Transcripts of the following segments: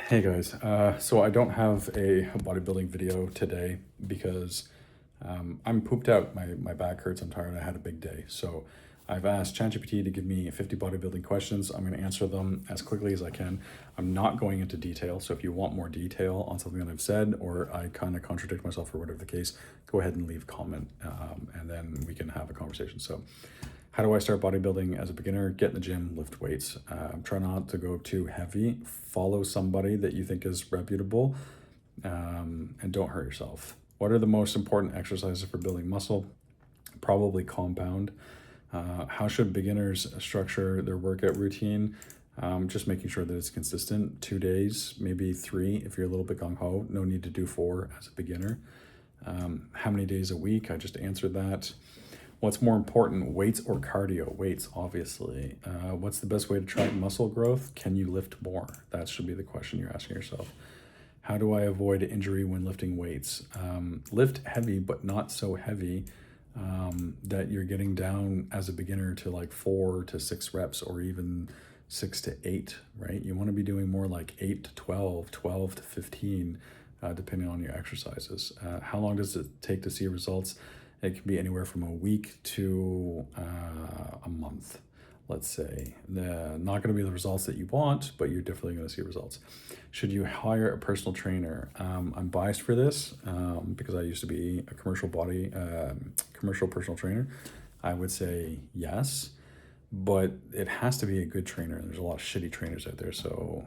Hey guys, so I don't have a bodybuilding video today because I'm pooped out. My back hurts. I'm tired. I had a big day. So I've asked ChatGPT to give me 50 bodybuilding questions. I'm going to answer them as quickly as I can. I'm not going into detail. So if you want more detail on something that I've said or I kind of contradict myself or whatever the case, go ahead and leave a comment and then we can have a conversation. So how do I start bodybuilding as a beginner? Get in the gym, lift weights. Try not to go too heavy. Follow somebody that you think is reputable, and don't hurt yourself. What are the most important exercises for building muscle? Probably compound. How should beginners structure their workout routine? Just making sure that it's consistent. 2 days, maybe 3 if you're a little bit gung-ho. No need to do 4 as a beginner. How many days a week? I just answered that. What's more important, weights or cardio? Weights, obviously. What's the best way to track muscle growth? Can you lift more? That should be the question you're asking yourself. How do I avoid injury when lifting weights? Lift heavy, but not so heavy that you're getting down as a beginner to like 4 to 6 reps or even 6 to 8, right? You want to be doing more like 8 to 12, 12 to 15, depending on your exercises. How long does it take to see results? It can be anywhere from a week to a month, let's say. Not going to be the results that you want, but you're definitely going to see results. Should you hire a personal trainer? I'm biased for this because I used to be a commercial personal trainer. I would say yes, but it has to be a good trainer. There's a lot of shitty trainers out there, so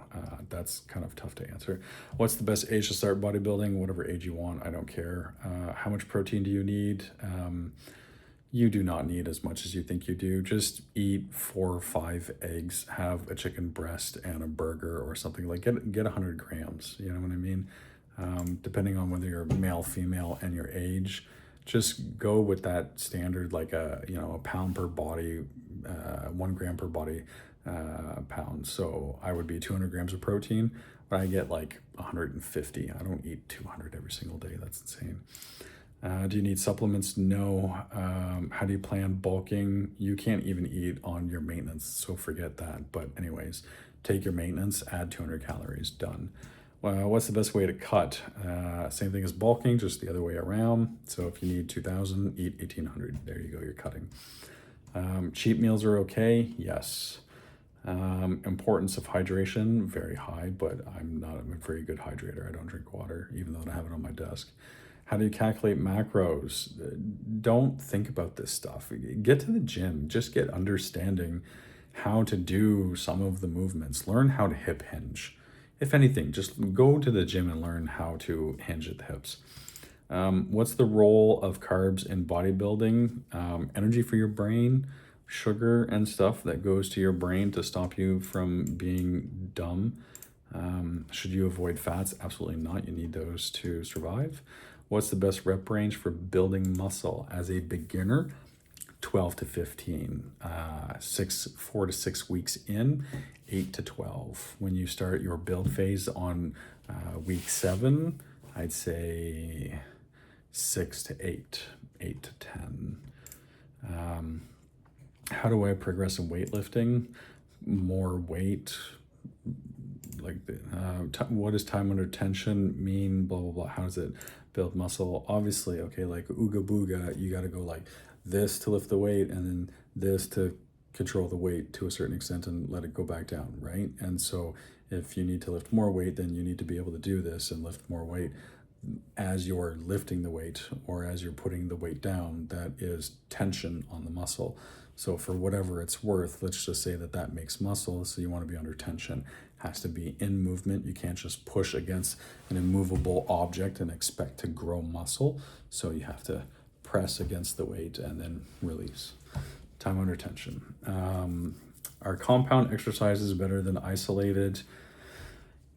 that's kind of tough to answer. What's the best age to start bodybuilding? Whatever age you want, I don't care. How much protein do you need? You do not need as much as you think you do. Just eat 4 or 5 eggs, have a chicken breast and a burger or something. Like get 100 grams, you know what I mean? Depending on whether you're male, female, and your age, just go with that standard, like a pound per body, 1 gram per body pound. So I would be 200 grams of protein, but I get like 150. I don't eat 200 every single day. That's insane. Do you need supplements? No. How do you plan bulking? You can't even eat on your maintenance, so forget that. But anyways, take your maintenance, add 200 calories, done. What's the best way to cut? Same thing as bulking, just the other way around. So if you need 2,000, eat 1,800. There you go, you're cutting. Cheat meals are okay, yes. Importance of hydration, very high, but I'm not a very good hydrator. I don't drink water, even though I have it on my desk. How do you calculate macros? Don't think about this stuff. Get to the gym. Just get understanding how to do some of the movements. Learn how to hip hinge. If anything, just go to the gym and learn how to hinge at the hips. What's the role of carbs in bodybuilding? Energy for your brain, sugar and stuff that goes to your brain to stop you from being dumb. Should you avoid fats? Absolutely not. You need those to survive. What's the best rep range for building muscle as a beginner? 12 to 15, 4 to 6 weeks in, 8 to 12. When you start your build phase on week 7, I'd say 6 to 8, 8 to 10. How do I progress in weightlifting? More weight, like what does time under tension mean, blah blah blah. How does it build muscle? Obviously, okay, like ooga booga, you got to go like this to lift the weight and then this to control the weight to a certain extent and let it go back down, right? And so if you need to lift more weight, then you need to be able to do this and lift more weight as you're lifting the weight or as you're putting the weight down. That is tension on the muscle. So for whatever it's worth, let's just say that that makes muscle. So you want to be under tension. Has to be in movement. You can't just push against an immovable object and expect to grow muscle. So you have to press against the weight and then release. Time under tension. Are compound exercises better than isolated?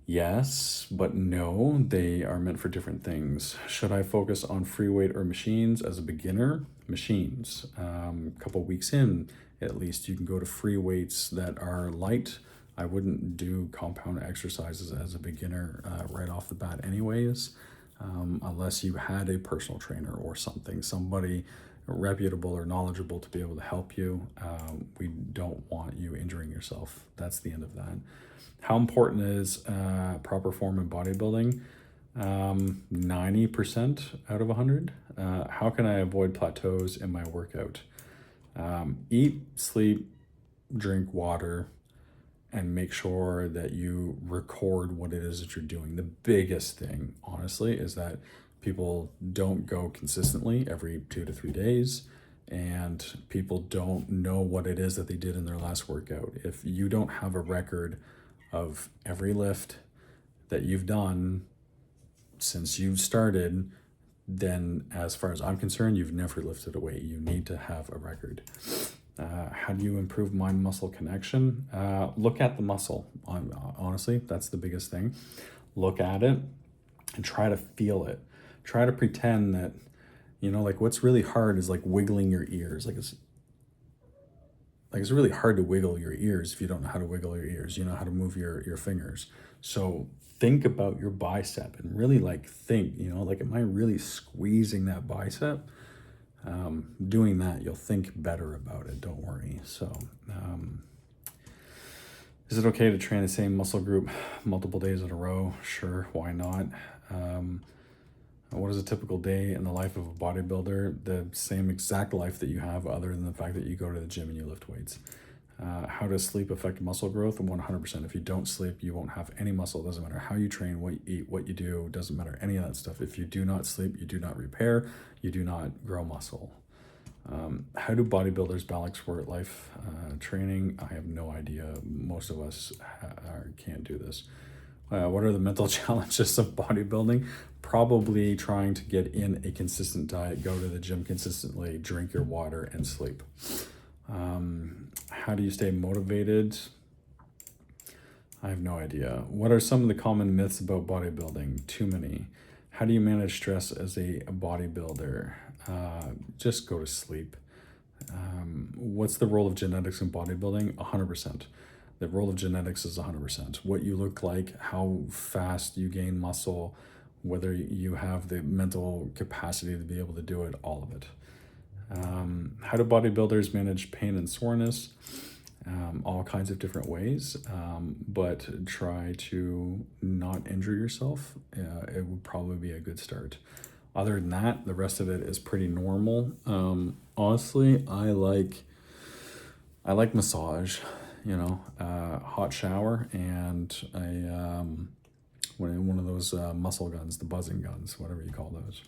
Yes, but no, they are meant for different things. Should I focus on free weight or machines as a beginner? Machines. A couple weeks in, at least, you can go to free weights that are light. I wouldn't do compound exercises as a beginner right off the bat anyways, unless you had a personal trainer or somebody reputable or knowledgeable to be able to help you. We don't want you injuring yourself. That's the end of that. How important is proper form in bodybuilding? 90% out of 100. How can I avoid plateaus in my workout? Eat, sleep, drink water, and make sure that you record what it is that you're doing. The biggest thing, honestly, is that people don't go consistently every 2 to 3 days, and people don't know what it is that they did in their last workout. If you don't have a record of every lift that you've done since you've started, then as far as I'm concerned, you've never lifted a weight. You need to have a record. How do you improve mind-muscle connection? Look at the muscle. Honestly, that's the biggest thing. Look at it and try to feel it. Try to pretend that, like what's really hard is like wiggling your ears. It's really hard to wiggle your ears if you don't know how to wiggle your ears. You know how to move your fingers. So think about your bicep and really think, am I really squeezing that bicep? Doing that, you'll think better about it. Don't worry. So, is it okay to train the same muscle group multiple days in a row? Sure. Why not? What is a typical day in the life of a bodybuilder? The same exact life that you have, other than the fact that you go to the gym and you lift weights. How does sleep affect muscle growth? 100%. If you don't sleep, you won't have any muscle. It doesn't matter how you train, what you eat, what you do. It doesn't matter any of that stuff. If you do not sleep, you do not repair, you do not grow muscle. How do bodybuilders balance work life training? I have no idea. Most of us can't do this. What are the mental challenges of bodybuilding? Probably trying to get in a consistent diet, go to the gym consistently, drink your water, and sleep. How do you stay motivated? I have no idea. What are some of the common myths about bodybuilding? Too many. How do you manage stress as a bodybuilder? Just go to sleep. What's the role of genetics in bodybuilding? 100%. The role of genetics is 100%. What you look like, how fast you gain muscle, whether you have the mental capacity to be able to do it, all of it. How do bodybuilders manage pain and soreness? All kinds of different ways, but try to not injure yourself. It would probably be a good start. Other than that, the rest of it is pretty normal. Honestly, I like massage, hot shower, and one of those muscle guns, the buzzing guns, whatever you call those.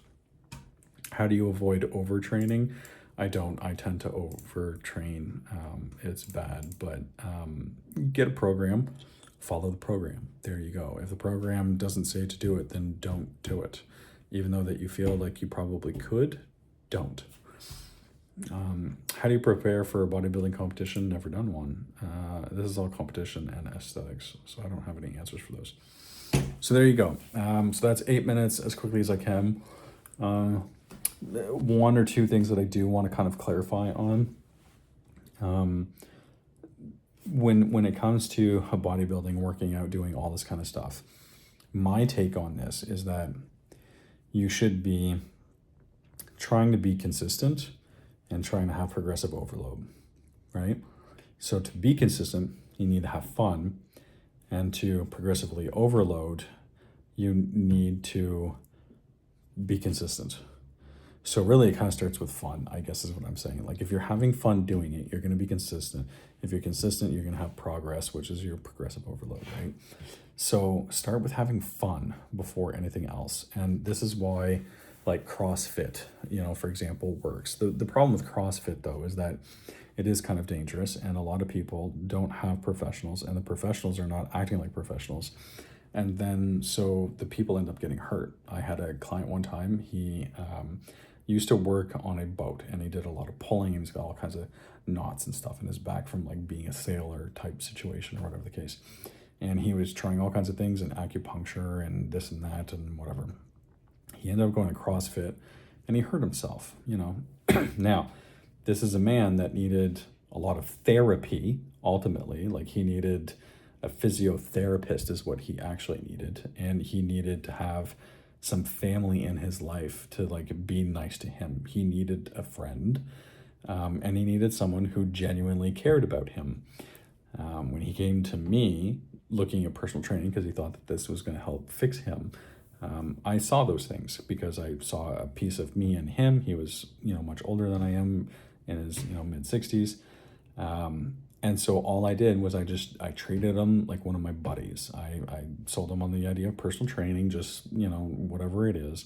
How do you avoid overtraining? I don't. I tend to overtrain. It's bad, but get a program, follow the program. There you go. If the program doesn't say to do it, then don't do it. Even though that you feel like you probably could, don't. How do you prepare for a bodybuilding competition? Never done one. This is all competition and aesthetics, so I don't have any answers for those. So there you go. So that's 8 minutes as quickly as I can. One or two things that I do want to kind of clarify on. When it comes to a bodybuilding, working out, doing all this kind of stuff, my take on this is that you should be trying to be consistent and trying to have progressive overload, right? So to be consistent, you need to have fun, and to progressively overload, you need to be consistent. So really it kind of starts with fun, I guess is what I'm saying. If you're having fun doing it, you're going to be consistent. If you're consistent, you're going to have progress, which is your progressive overload, right? So start with having fun before anything else. And this is why CrossFit, for example, works. The problem with CrossFit though is that it is kind of dangerous, and a lot of people don't have professionals, and the professionals are not acting like professionals. And then so the people end up getting hurt. I had a client one time, he used to work on a boat, and he did a lot of pulling, and he's got all kinds of knots and stuff in his back from being a sailor type situation or whatever the case. And he was trying all kinds of things, and acupuncture and this and that and whatever. He ended up going to CrossFit, and he hurt himself, Now, this is a man that needed a lot of therapy, ultimately. He needed a physiotherapist is what he actually needed. And he needed to have some family in his life to like be nice to him. He needed a friend, and he needed someone who genuinely cared about him. When he came to me looking at personal training because he thought that this was going to help fix him, I saw those things because I saw a piece of me in him. He was, much older than I am, in his, mid 60s. And so all I did was I treated him like one of my buddies. I sold him on the idea of personal training, just, whatever it is.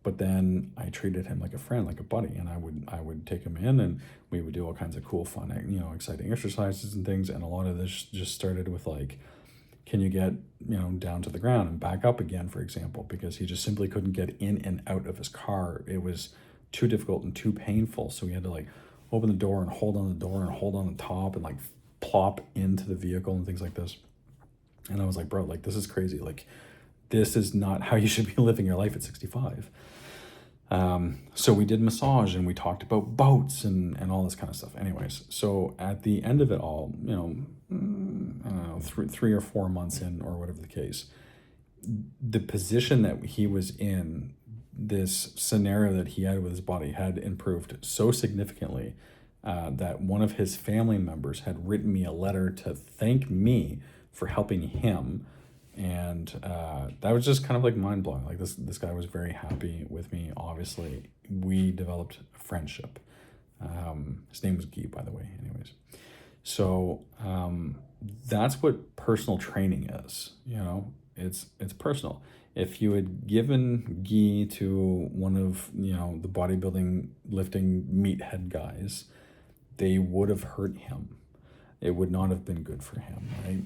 But then I treated him like a friend, like a buddy, and I would take him in, and we would do all kinds of cool, fun, exciting exercises and things. And a lot of this just started with like, can you get, down to the ground and back up again, for example, because he just simply couldn't get in and out of his car. It was too difficult and too painful. So he had to like open the door and hold on the door and hold on the top and like plop into the vehicle and things like this. And I was like, bro, like, this is crazy. Like, this is not how you should be living your life at 65. So we did massage and we talked about boats and all this kind of stuff. Anyways, so at the end of it all, I don't know, 3 or 4 months in, or whatever the case, the position that he was in, this scenario that he had with his body had improved so significantly that one of his family members had written me a letter to thank me for helping him. And that was just kind of like mind-blowing. Like this guy was very happy with me. Obviously, we developed a friendship. His name was Guy, by the way. Anyways, so that's what personal training is. It's personal. If you had given Guy to one of the bodybuilding, lifting meathead guys, they would have hurt him. It would not have been good for him, right?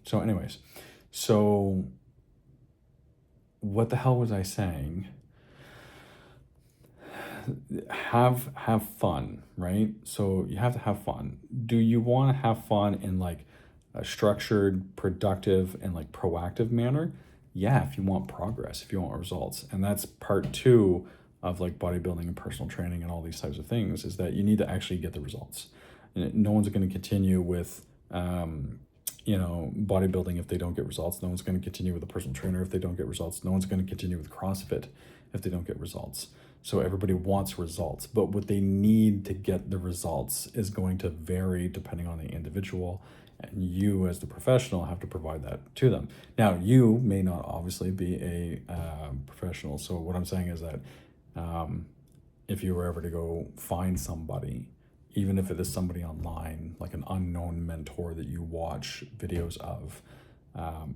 So anyways. So what the hell was I saying? Have fun, right? So you have to have fun. Do you want to have fun in like a structured, productive, and like proactive manner? Yeah, if you want progress, if you want results. And that's part 2 of like bodybuilding and personal training and all these types of things, is that you need to actually get the results. And no one's going to continue with bodybuilding if they don't get results. No one's going to continue with a personal trainer if they don't get results. No one's going to continue with CrossFit if they don't get results. So everybody wants results, but what they need to get the results is going to vary depending on the individual, and you as the professional have to provide that to them. Now, you may not obviously be a professional. So what I'm saying is that if you were ever to go find somebody, even if it is somebody online, like an unknown mentor that you watch videos of,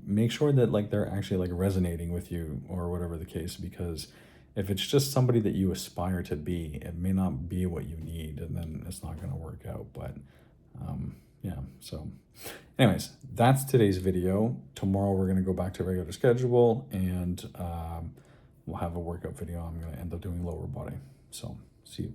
make sure that like they're actually like resonating with you or whatever the case, because if it's just somebody that you aspire to be, it may not be what you need, and then it's not going to work out. But yeah, so anyways, that's today's video. Tomorrow we're going to go back to regular schedule, and we'll have a workout video. I'm going to end up doing lower body. So see you.